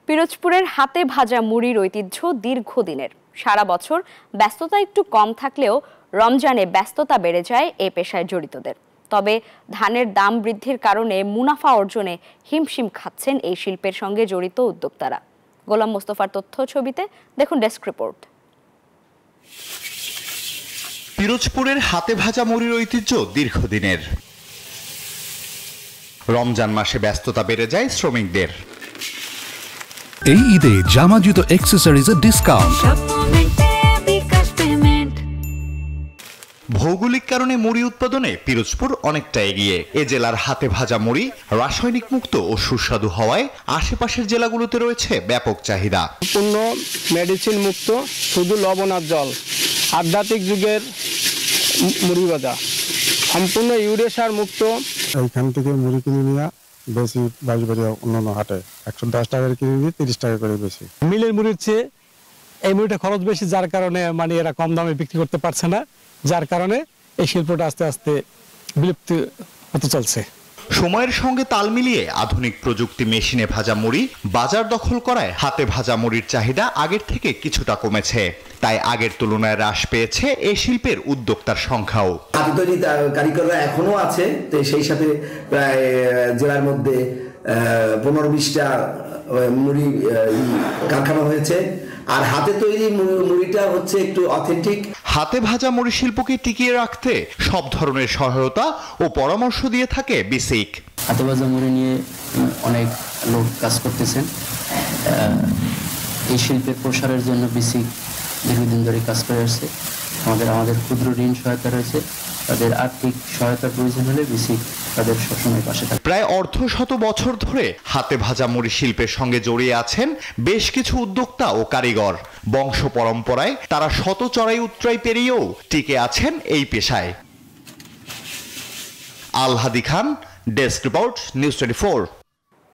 পিরোজপুরের হাতে ভাজা মুড়ির ঐতিহ্য দীর্ঘদিনের। সারা বছর ব্যস্ততা একটু কম থাকলেও রমজানে ব্যস্ততা বেড়ে যায় এই পেশায় জড়িতদের। তবে ধানের দাম বৃদ্ধির কারণে মুনাফা অর্জনে হিমশিম খাচ্ছেন এই শিল্পের সঙ্গে জড়িত উদ্যোক্তারা। গোলাম মোস্তফার তথ্য ছবিতে দেখুন ডেস্ক রিপোর্ট। পিরোজপুরের হাতে ভাজা মুড়ির ঐতিহ্য দীর্ঘদিনের। রমজান মাসে ব্যস্ততা বেড়ে যায় শ্রমিকদের। এই ঈদে জামা জুতো অ্যাক্সেসরিজের ডিসকাউন্ট। ভৌগোলিক কারণে মুড়ি উৎপাদনে পিরোজপুর অনেকটা এগিয়ে। এ জেলার হাতে ভাজা মুড়ি রাসায়নিক মুক্ত ও সুস্বাদু হওয়ায় আশেপাশের জেলাগুলোতে রয়েছে ব্যাপক চাহিদা। সম্পূর্ণ মেডিসিন মুক্ত, শুধু লবণ আর জল, আধ্যাত্মিক যুগের মুড়ি ভাজা, সম্পূর্ণ ইউরিয়া সার মুক্ত। এইখান থেকে মুড়ি কিনে নিয়ে বেশি বাড়ি অন্যান্য হাটে 110 টাকা কিনে নিয়ে 30 টাকা করে বেশি। মিলের মুড়ির চেয়ে এই মুড়িটা খরচ বেশি, যার কারণে এরা কম দামে বিক্রি করতে পারছে না, যার কারণে এই শিল্পটা আস্তে আস্তে বিলুপ্ত হতে চলছে। সময়ের সঙ্গে তাল মিলিয়ে আধুনিক প্রযুক্তি মেশিনে ভাজা মুড়ি বাজার দখল করায় হাতে ভাজা মুড়ির চাহিদা আগের থেকে কিছুটা কমেছে। তাই আগের তুলনায় হ্রাস পেয়েছে এই শিল্পের উদ্যোক্তার সংখ্যাও। হাতে তৈরি কারিগররা এখনো আছে, তো সেই সাথে প্রায় জেলার মধ্যে 15-20টা মুড়ি কারখানা হয়েছে। আর হাতে তৈরি মুড়িটা হচ্ছে একটু অথেন্টিক। হাতে ভাজা মুড়ি শিল্পকে টিকিয়ে রাখতে সব ধরনের সহায়তা ও পরামর্শ দিয়ে থাকে বিসিক। হাতে ভাজা মুড়ি নিয়ে অনেক লোক কাজ করতেছেন। এই শিল্পের প্রসারের জন্য বিসিক দীর্ঘদিন ধরে কাজ করে আসছে। আমাদের ক্ষুদ্র ঋণ সহায়তা রয়েছে, তাদের আর্থিক সহায়তার প্রয়োজন হলে বিসিক তাদের সবসময় পাশে থাকে। প্রায় অর্ধশত বছর ধরে হাতে ভাজা মুড়ি শিল্পের সঙ্গে জড়িয়ে আছেন বেশ কিছু উদ্যোক্তা ও কারিগর। বংশ পরম্পরায় তারা শত চড়াই উতরাই পেরিয়েও টিকে আছেন এই পেশায়। আল হাদি খান, ডেস্ক রিপোর্ট, নিউজ 24।